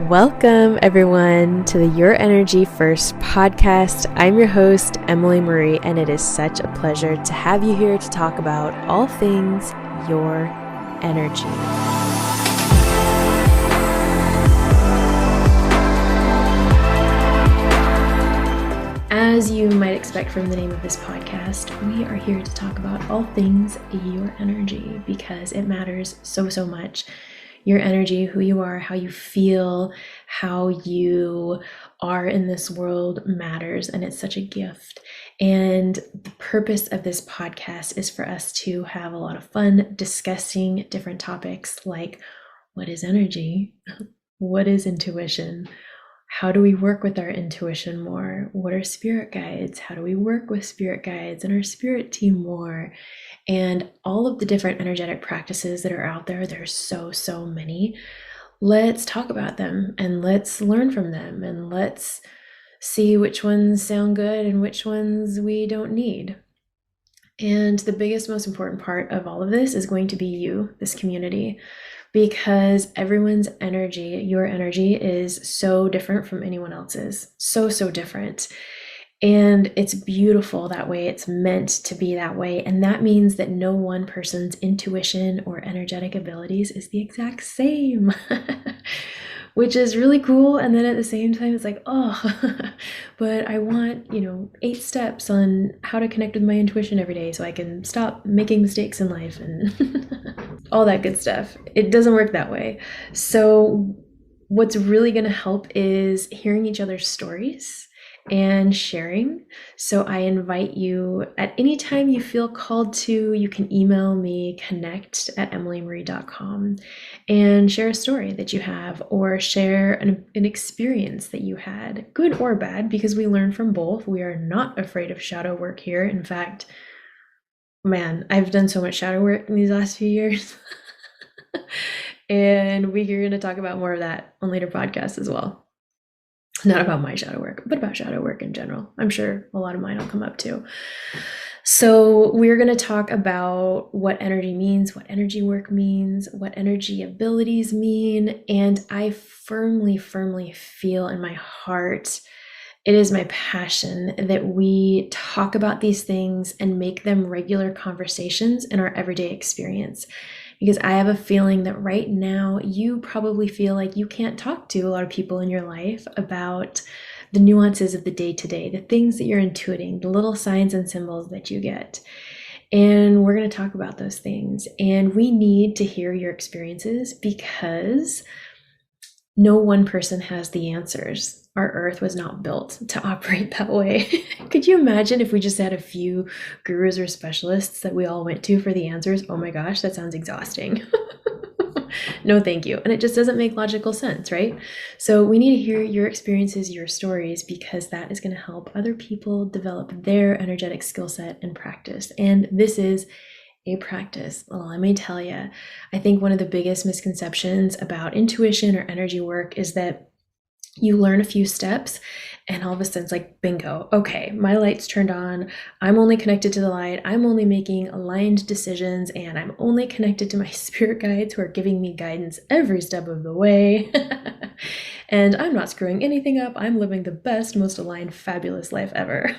Welcome, everyone, to the Your Energy First podcast. I'm your host, Emily Marie, and it is such a pleasure to have you here to talk about all things your energy. As you might expect from the name of this podcast, we are here to talk about all things your energy because it matters so much. Your energy, who you are, how you feel, how you are in this world matters, and it's such a gift. And the purpose of this podcast is for us to have a lot of fun discussing different topics like what is energy? What is intuition? How do we work with our intuition more? What are spirit guides? How do we work with spirit guides and our spirit team more? And all of the different energetic practices that are out there, there's so many. Let's talk about them and let's learn from them and let's see which ones sound good and which ones we don't need. And the biggest, most important part of all of this is going to be you, this community, because everyone's energy, your energy, is so different from anyone else's. So different. And it's beautiful that way. It's meant to be that way. And that means that no one person's intuition or energetic abilities is the exact same, which is really cool. And then at the same time, it's like, oh, but I want, 8 steps on how to connect with my intuition every day so I can stop making mistakes in life and all that good stuff. It doesn't work that way. So what's really going to help is hearing each other's stories and sharing. So I invite you at any time you feel called to, you can email me, connect@emilymarie.com, and share a story that you have or share an experience that you had, good or bad, because we learn from both. We are not afraid of shadow work here. In fact, man, I've done so much shadow work in these last few years. And we're going to talk about more of that on later podcasts as well. Not about my shadow work, but about shadow work in general. I'm sure a lot of mine will come up too. So we're going to talk about what energy means, what energy work means, what energy abilities mean. And I firmly feel in my heart, it is my passion that we talk about these things and make them regular conversations in our everyday experience. Because I have a feeling that right now you probably feel like you can't talk to a lot of people in your life about the nuances of the day-to-day, the things that you're intuiting, the little signs and symbols that you get. And we're going to talk about those things. And we need to hear your experiences because no one person has the answers. Our earth was not built to operate that way. Could you imagine if we just had a few gurus or specialists that we all went to for the answers? Oh my gosh, that sounds exhausting. No, thank you. And it just doesn't make logical sense, right? So we need to hear your experiences, your stories, because that is going to help other people develop their energetic skill set and practice. And this is a practice. Well, let me tell you, I think one of the biggest misconceptions about intuition or energy work is that you learn a few steps and all of a sudden it's like, bingo, okay, my light's turned on. I'm only connected to the light. I'm only making aligned decisions and I'm only connected to my spirit guides who are giving me guidance every step of the way. And I'm not screwing anything up. I'm living the best, most aligned, fabulous life ever.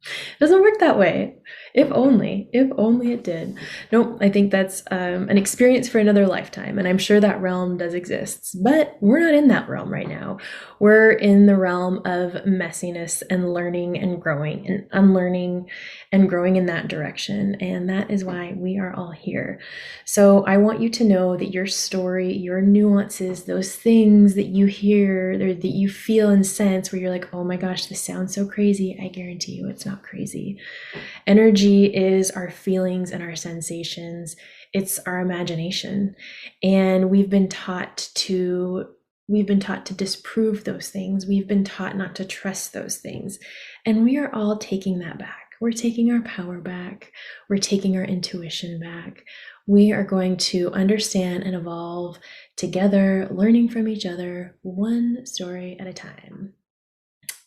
It doesn't work that way. If only it did. No, I think that's an experience for another lifetime. And I'm sure that realm does exist, but we're not in that realm right now. We're in the realm of messiness and learning and growing and unlearning and growing in that direction. And that is why we are all here. So I want you to know that your story, your nuances, those things that you hear or that you feel and sense where you're like, oh my gosh, this sounds so crazy. I guarantee you it's not crazy. Energy is our feelings and our sensations. It's our imagination. And we've been taught to disprove those things. We've been taught not to trust those things. And we are all taking that back. We're taking our power back. We're taking our intuition back. We are going to understand and evolve together, learning from each other, one story at a time.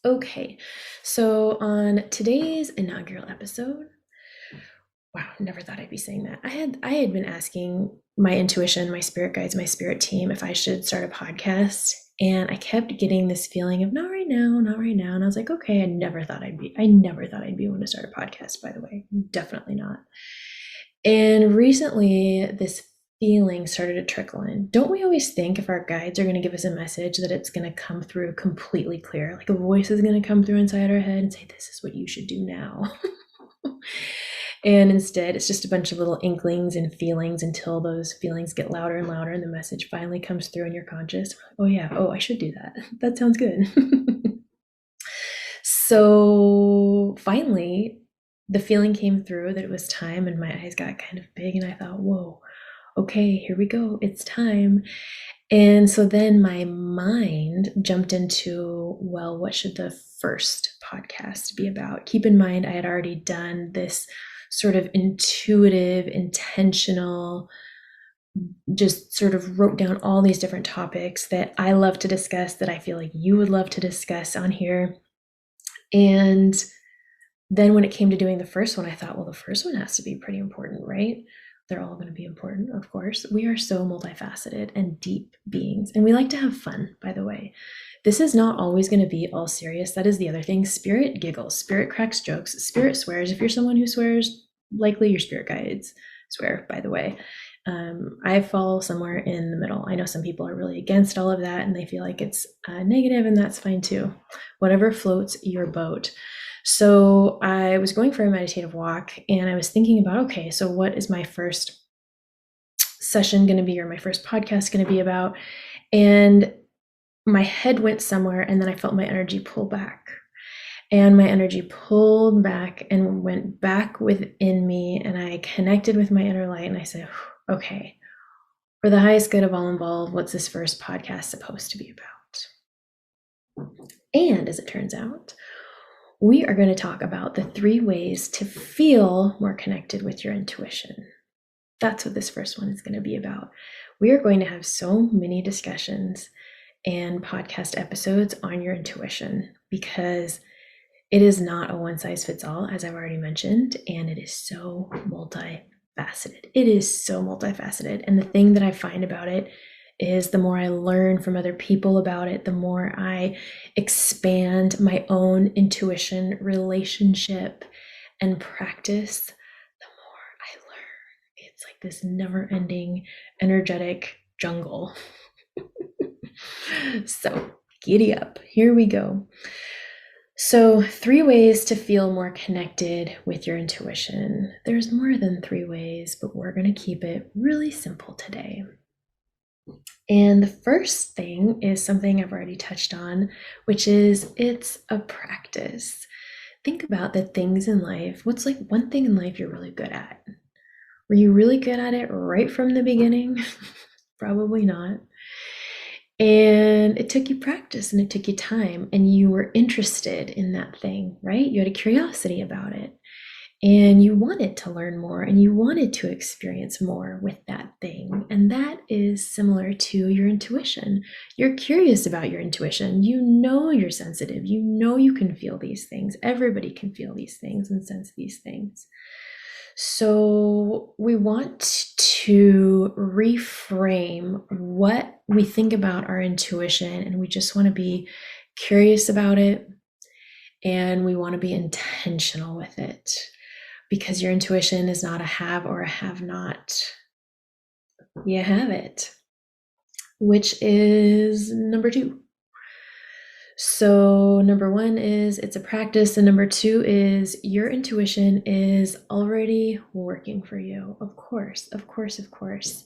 Okay, so on today's inaugural episode, wow, never thought I'd be saying that. I had been asking my intuition, my spirit guides, my spirit team if I should start a podcast. And I kept getting this feeling of not right now, not right now. And I was like, okay, I never thought I'd be able to start a podcast, by the way. Definitely not. And recently this feeling started to trickle in. Don't we always think if our guides are going to give us a message that it's going to come through completely clear? Like a voice is going to come through inside our head and say, this is what you should do now. And instead, it's just a bunch of little inklings and feelings until those feelings get louder and louder and the message finally comes through in your conscious. Oh, yeah. Oh, I should do that. That sounds good. So finally, the feeling came through that it was time, and my eyes got kind of big, and I thought, whoa, okay, here we go. It's time. And so then my mind jumped into, well, what should the first podcast be about? Keep in mind, I had already done this sort of intuitive, intentional, just sort of wrote down all these different topics that I love to discuss, that I feel like you would love to discuss on here. And then when it came to doing the first one, I thought, well, the first one has to be pretty important, right? They're all going to be important, of course. We are so multifaceted and deep beings, and we like to have fun, by the way. This is not always going to be all serious. That is the other thing. Spirit giggles, spirit cracks jokes, spirit swears. If you're someone who swears, likely your spirit guides swear, by the way. I fall somewhere in the middle. I know some people are really against all of that and they feel like it's negative, and that's fine too. Whatever floats your boat. So I was going for a meditative walk and I was thinking about, okay, so what is my first session going to be, or my first podcast going to be about? And my head went somewhere, and then I felt my energy pull back. And my energy pulled back and went back within me, and I connected with my inner light, and I said, okay, for the highest good of all involved, what's this first podcast supposed to be about? And as it turns out, we are going to talk about the 3 ways to feel more connected with your intuition. That's what this first one is going to be about. We are going to have so many discussions and podcast episodes on your intuition, because it is not a one size fits all, as I've already mentioned, and it is so multifaceted. It is so multifaceted. And the thing that I find about it is the more I learn from other people about it, the more I expand my own intuition relationship and practice, the more I learn. It's like this never-ending energetic jungle. So giddy up. Here we go. So 3 ways to feel more connected with your intuition. There's more than 3 ways, but we're going to keep it really simple today. And the first thing is something I've already touched on, which is it's a practice. Think about the things in life. What's like one thing in life you're really good at? Were you really good at it right from the beginning? Probably not. And it took you practice and it took you time, and you were interested in that thing, right? You had a curiosity about it, and you wanted to learn more, and you wanted to experience more with that thing. And that is similar to your intuition. You're curious about your intuition. You know you're sensitive. You know you can feel these things. Everybody can feel these things and sense these things. So we want to reframe what we think about our intuition, and we just want to be curious about it, and we want to be intentional with it, because your intuition is not a have or a have not. You have it, which is number 2. So number 1 is it's a practice, and number 2 is your intuition is already working for you. Of course, of course, of course.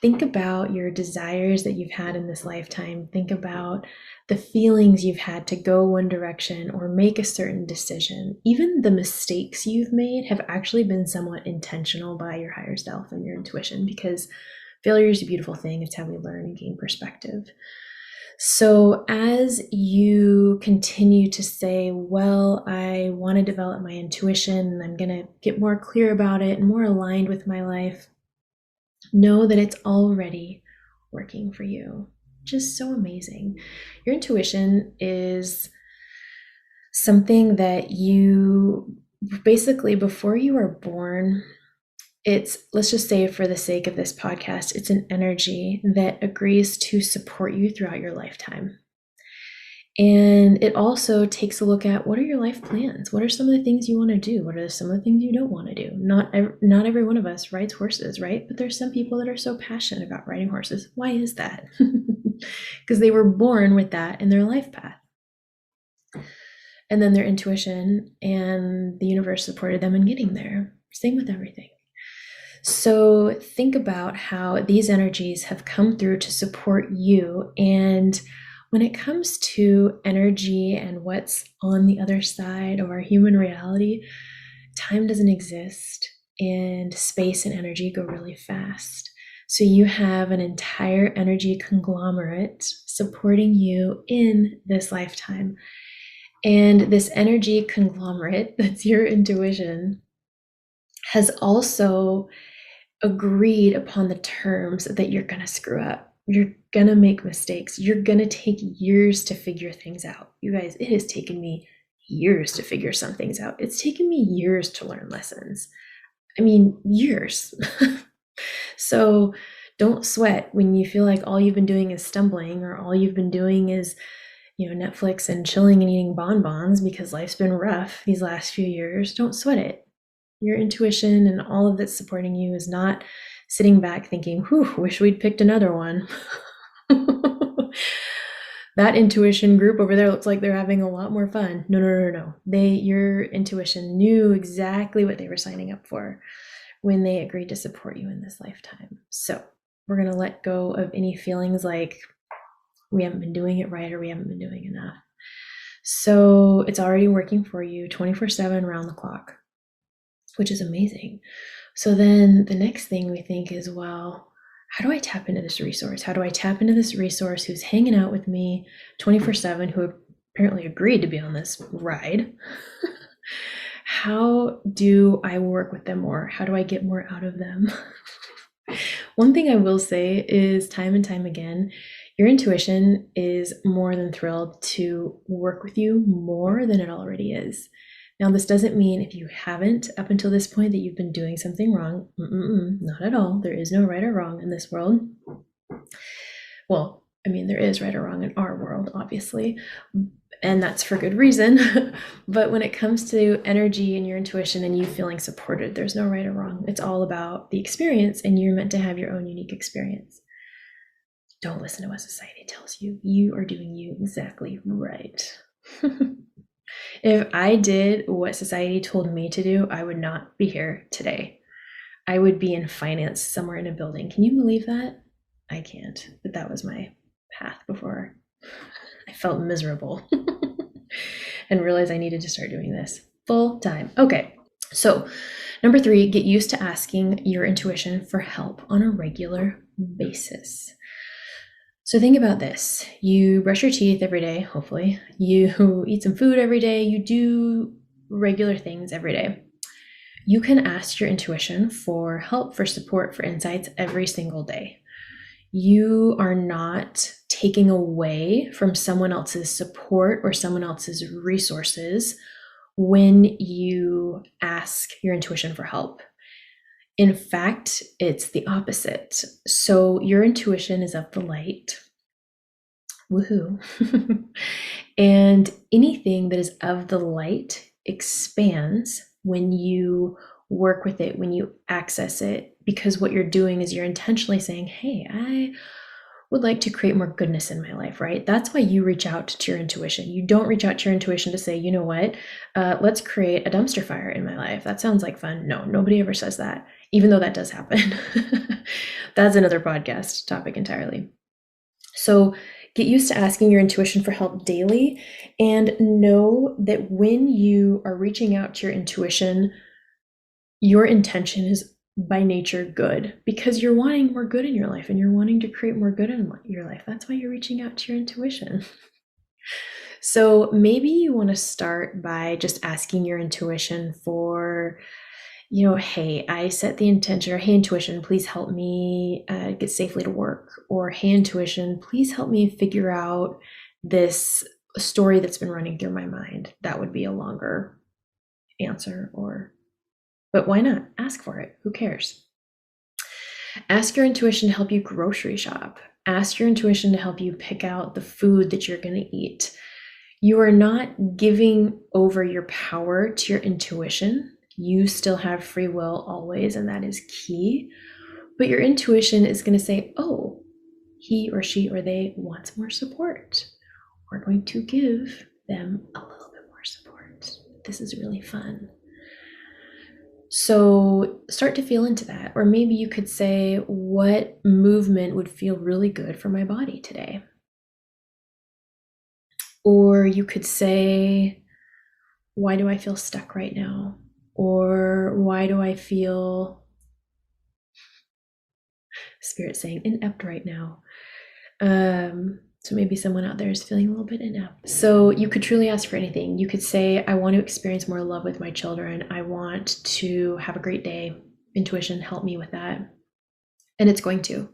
Think about your desires that you've had in this lifetime. Think about the feelings you've had to go one direction or make a certain decision. Even the mistakes you've made have actually been somewhat intentional by your higher self and your intuition, because failure is a beautiful thing. It's how we learn and gain perspective. So as you continue to say, well, I want to develop my intuition and I'm going to get more clear about it and more aligned with my life, know that it's already working for you. Just so amazing. Your intuition is something that you basically, before you are born, let's just say for the sake of this podcast, it's an energy that agrees to support you throughout your lifetime. And it also takes a look at, what are your life plans? What are some of the things you want to do? What are some of the things you don't want to do? Not every one of us rides horses, right? But there's some people that are so passionate about riding horses. Why is that? Because they were born with that in their life path. And then their intuition and the universe supported them in getting there. Same with everything. So think about how these energies have come through to support you. And when it comes to energy and what's on the other side of our human reality, time doesn't exist, and space and energy go really fast. So you have an entire energy conglomerate supporting you in this lifetime. And this energy conglomerate, that's your intuition, has also agreed upon the terms that you're going to screw up. You're going to make mistakes. You're going to take years to figure things out. You guys, it has taken me years to figure some things out. It's taken me years to learn lessons. I mean, years. So don't sweat when you feel like all you've been doing is stumbling, or all you've been doing is, Netflix and chilling and eating bonbons because life's been rough these last few years. Don't sweat it. Your intuition and all of that's supporting you is not sitting back thinking, whew, wish we'd picked another one. That intuition group over there looks like they're having a lot more fun. No. Your intuition knew exactly what they were signing up for when they agreed to support you in this lifetime. So we're going to let go of any feelings like we haven't been doing it right or we haven't been doing enough. So it's already working for you 24/7 around the clock, which is amazing. So then the next thing we think is, well, how do I tap into this resource? How do I tap into this resource who's hanging out with me 24/7, who apparently agreed to be on this ride? How do I work with them more? How do I get more out of them? One thing I will say is, time and time again, your intuition is more than thrilled to work with you more than it already is. Now, this doesn't mean if you haven't up until this point that you've been doing something wrong. Not at all. There is no right or wrong in this world. Well, I mean, there is right or wrong in our world, obviously, and that's for good reason. But when it comes to energy and your intuition and you feeling supported, there's no right or wrong. It's all about the experience, and you're meant to have your own unique experience. Don't listen to what society tells you. You are doing you exactly right. If I did what society told me to do, I would not be here today. I would be in finance somewhere in a building. Can you believe that? I can't, but that was my path before I felt miserable and realized I needed to start doing this full time. Okay, so number 3, get used to asking your intuition for help on a regular basis. So think about this. You brush your teeth every day, hopefully. You eat some food every day. You do regular things every day. You can ask your intuition for help, for support, for insights every single day. You are not taking away from someone else's support or someone else's resources when you ask your intuition for help. In fact, it's the opposite. So your intuition is of the light. Woohoo. And anything that is of the light expands when you work with it, when you access it, because what you're doing is you're intentionally saying, hey, I would like to create more goodness in my life, right? That's why you reach out to your intuition. You don't reach out to your intuition to say, you know what, let's create a dumpster fire in my life. That sounds like fun. No, nobody ever says that, even though that does happen. That's another podcast topic entirely. So get used to asking your intuition for help daily, and know that when you are reaching out to your intuition, your intention is by nature good, because you're wanting more good in your life and you're wanting to create more good in your life. That's why you're reaching out to your intuition. So maybe you want to start by just asking your intuition for, hey, I set the intention, or hey, intuition, please help me get safely to work, or hey, intuition, please help me figure out this story that's been running through my mind. That would be a longer answer or but why not? Ask for it. Who cares? Ask your intuition to help you grocery shop. Ask your intuition to help you pick out the food that you're going to eat. You are not giving over your power to your intuition. You still have free will always, and that is key. But your intuition is going to say, oh, he or she or they wants more support. We're going to give them a little bit more support. This is really fun. So start to feel into that. Or maybe you could say, what movement would feel really good for my body today? Or you could say, why do I feel stuck right now? Or why do I feel, Spirit saying, inept right now? So maybe someone out there is feeling a little bit inept. So you could truly ask for anything. You could say, I want to experience more love with my children. I want to have a great day. Intuition, help me with that. And it's going to.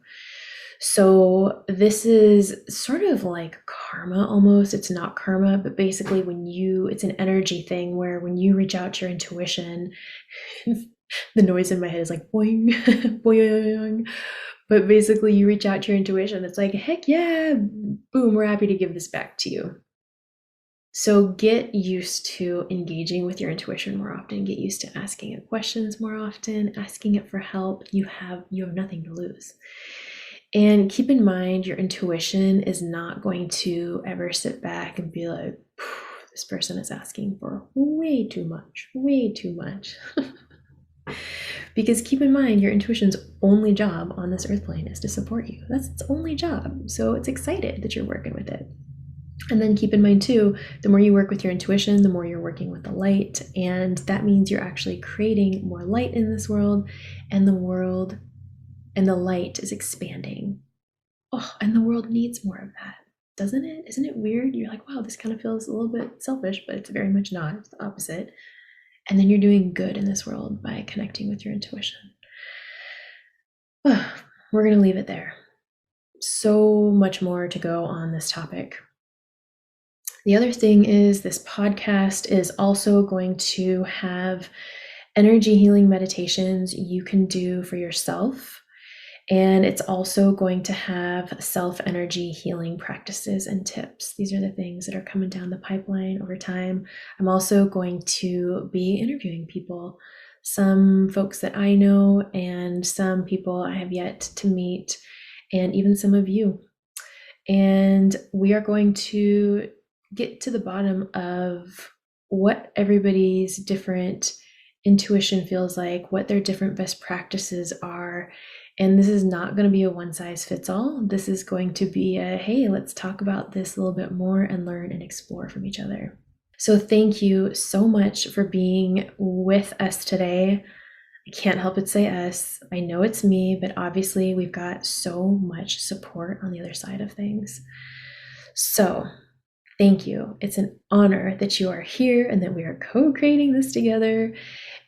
So this is sort of like karma almost. It's not karma, but basically it's an energy thing where when you reach out to your intuition, the noise in my head is like boing, boing. But basically you reach out to your intuition. It's like, heck yeah, boom, we're happy to give this back to you. So get used to engaging with your intuition more often. Get used to asking it questions more often, asking it for help. You have nothing to lose. And keep in mind, your intuition is not going to ever sit back and be like, this person is asking for way too much, way too much. Because keep in mind, your intuition's only job on this earth plane is to support you. That's its only job. So it's excited that you're working with it. And then keep in mind too, the more you work with your intuition, the more you're working with the light. And that means you're actually creating more light in this world, and the light is expanding. Oh, and the world needs more of that, doesn't it? Isn't it weird? You're like, wow, this kind of feels a little bit selfish, but it's very much not. It's the opposite. And then you're doing good in this world by connecting with your intuition. We're going to leave it there. So much more to go on this topic. The other thing is this podcast is also going to have energy healing meditations you can do for yourself. And it's also going to have self-energy healing practices and tips. These are the things that are coming down the pipeline over time. I'm also going to be interviewing people, some folks that I know and some people I have yet to meet, and even some of you. And we are going to get to the bottom of what everybody's different intuition feels like, what their different best practices are. And this is not going to be a one size fits all. This is going to be hey, let's talk about this a little bit more and learn and explore from each other. So thank you so much for being with us today. I can't help but say us. I know it's me, but obviously we've got so much support on the other side of things. So thank you. It's an honor that you are here and that we are co-creating this together.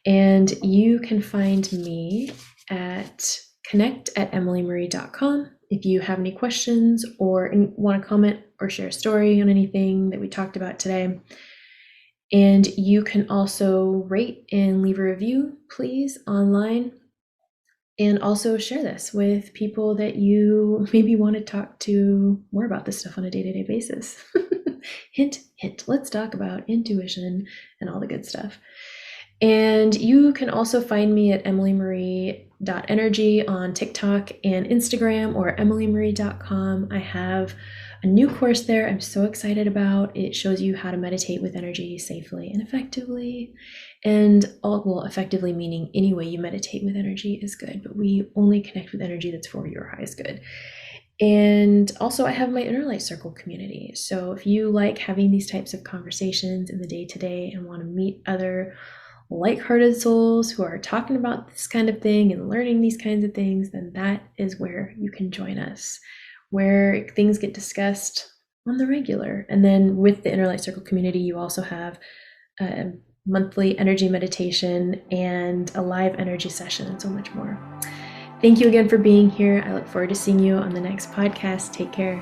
And you can find me at connect@emilymarie.com if you have any questions or want to comment or share a story on anything that we talked about today. And you can also rate and leave a review, please, online. And also share this with people that you maybe want to talk to more about this stuff on a day-to-day basis. Hint, hint, let's talk about intuition and all the good stuff. And you can also find me at emilymarie.energy on TikTok and Instagram, or emilymarie.com. I have a new course there I'm so excited about. It shows you how to meditate with energy safely and effectively. And effectively meaning any way you meditate with energy is good, but we only connect with energy that's for your highest good. And also I have my Inner Light Circle community. So if you like having these types of conversations in the day-to-day and want to meet other like-hearted souls who are talking about this kind of thing and learning these kinds of things, then that is where you can join us, where things get discussed on the regular. And then with the Inner Light Circle community, you also have a monthly energy meditation and a live energy session and so much more. Thank you again for being here. I look forward to seeing you on the next podcast. Take care.